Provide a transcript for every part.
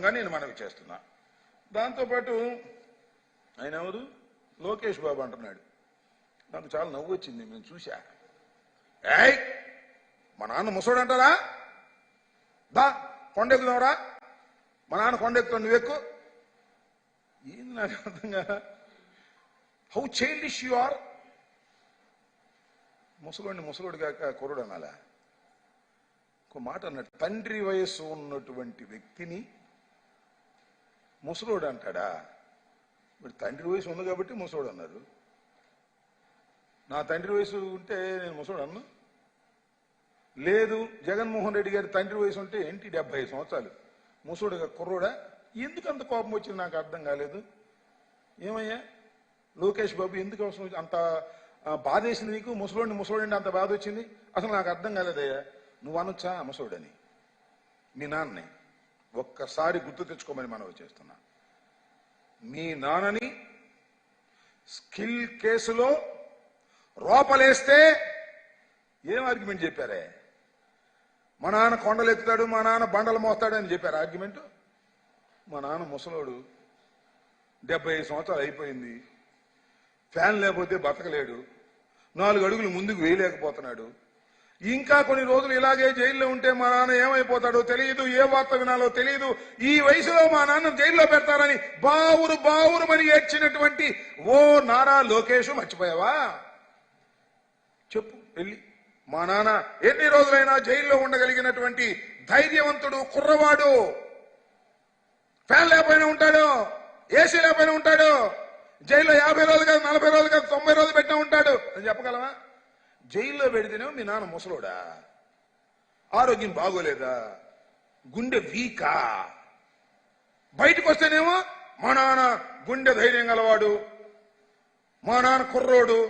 సందర్భంగా నేను మనవి చేస్తున్నా. దాంతోపాటు ఆయన ఎవరు, లోకేష్ బాబు అంటున్నాడు. నాకు చాలా నవ్వు వచ్చింది, నేను చూశా. ఏయ్, మా నాన్న ముసోడు అంటారా? దా కొండెక్కుదావరా, మా నాన్న కొండెక్కుతాడు, నువ్వెక్కు. ఏంది నాకు అర్థం కదా. How childish you are. ముసలోడు కాక కుర్రుడు అనాలా? ఒక మాట అన్నాడు, తండ్రి వయస్సు ఉన్నటువంటి వ్యక్తిని ముసలోడు అంటాడా? మరి తండ్రి వయసు ఉంది కాబట్టి ముసలోడు అన్నారు. నా తండ్రి వయసు ఉంటే నేను ముసలోడు అన్నా? లేదు, జగన్మోహన్ రెడ్డి గారి తండ్రి వయసు ఉంటే ఏంటి 70 సంవత్సరాలు, ముసలోడుగా కుర్రోడా? ఎందుకు అంత కోపం వచ్చింది నాకు అర్థం కాలేదు. ఏమయ్యా లోకేష్ బాబు, ఎందుకు అవసరం అంత బాధ వేసింది నీకు? ముసలోడిని అంత బాధ వచ్చింది అసలు నాకు అర్థం కాలేదయ్యా. నువ్వు అనొచ్చా ముసలోడని? మీ నాన్నని ఒక్కసారి గుర్తు తెచ్చుకోమని మనవి చేస్తున్నా. మీ నాన్నని స్కిల్ కేసులో రోపలేస్తే ఏం ఆర్గ్యుమెంట్ చెప్పారే? మా నాన్న కొండలు ఎత్తుతాడు, మా నాన్న బండలు మోస్తాడు అని చెప్పారు ఆర్గ్యుమెంట్. మా నాన్న ముసలోడు, 75 సంవత్సరాలు అయిపోయింది, ఫ్యాన్ లేకపోతే బతకలేడు, 4 అడుగులు ముందుకు వేయలేకపోతున్నాడు. ఇంకా కొన్ని రోజులు ఇలాగే జైల్లో ఉంటే మా నాన్న ఏమైపోతాడో తెలియదు, ఏ వార్త వినాలో తెలియదు. ఈ వయసులో మా నాన్న జైల్లో పెడతారని బావురు మని ఏడ్చినటువంటి ఓ నారా లోకేష్, మర్చిపోయావా? చెప్పు వెళ్ళి. మా నాన్న ఎన్ని రోజులైనా జైల్లో ఉండగలిగినటువంటి ధైర్యవంతుడు, కుర్రవాడు. ఫ్యాన్ లేకపోయినా ఉంటాడు, ఏసీ లేకపోయినా ఉంటాడు, జైల్లో 50 రోజులు కాదు, 40 రోజులు కాదు, 90 రోజులు పెట్టినా ఉంటాడు అని చెప్పగలవా? జైల్లో పెడితేనేమో మీ నాన్న ముసలోడా, ఆరోగ్యం బాగోలేదా, గుండె వీకా? బయటకు వస్తేనేమో మా నాన్న గుండె ధైర్యం గలవాడు, మా నాన్న కుర్రోడు,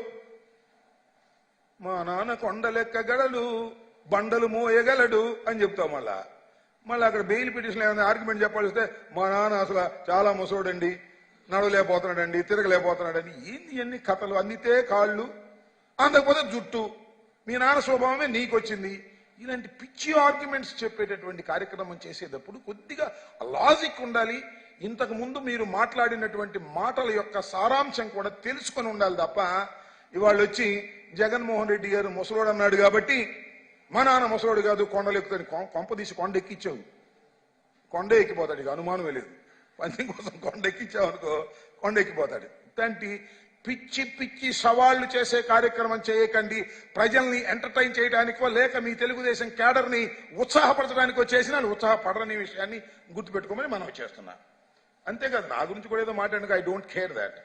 మా నాన్న కొండలెక్కగలడు, బండలు మోయగలడు అని చెప్తాం. మళ్ళీ అక్కడ బెయిల్ పిటిషన్ ఏమైనా ఆర్గ్యుమెంట్ చెప్పాల్సి వస్తే మా నాన్న అసలు చాలా ముసోడండి, నడవలేకపోతున్నాడండి, తిరగలేకపోతున్నాడండి. ఏంది అన్ని కథలు? అందితే కాళ్ళు, అందకపోతే జుట్టు, మీ నాన్న స్వభావమే నీకొచ్చింది. ఇలాంటి పిచ్చి ఆర్గ్యుమెంట్స్ చెప్పేటటువంటి కార్యక్రమం చేసేటప్పుడు కొద్దిగా లాజిక్ ఉండాలి. ఇంతకు ముందు మీరు మాట్లాడినటువంటి మాటల యొక్క సారాంశం కూడా తెలుసుకొని ఉండాలి తప్ప ఇవాళ వచ్చి జగన్మోహన్ రెడ్డి గారు ముసలోడు అన్నాడు కాబట్టి మా నాన్న ముసలోడు కాదు, కొండలు ఎక్కుతాడు. కొంపదీసి కొండ ఎక్కించావు, కొండ ఎక్కిపోతాడు, ఇక అనుమానమే లేదు. పందెం కోసం కొండ ఎక్కించావు అనుకో, కొండ ఎక్కిపోతాడు. ఇలాంటి పిచ్చి పిచ్చి సవాళ్లు చేసే కార్యక్రమం చేయకండి. ప్రజల్ని ఎంటర్టైన్ చేయడానికో లేక మీ తెలుగుదేశం క్యాడర్ని ఉత్సాహపరచడానికో చేసినా ఉత్సాహపడని విషయాన్ని గుర్తుపెట్టుకోమని మనం చేస్తున్నా. అంతేకాదు, నా గురించి కూడా ఏదో మాట్లాడక ఐ డోంట్ కేర్ దాట్.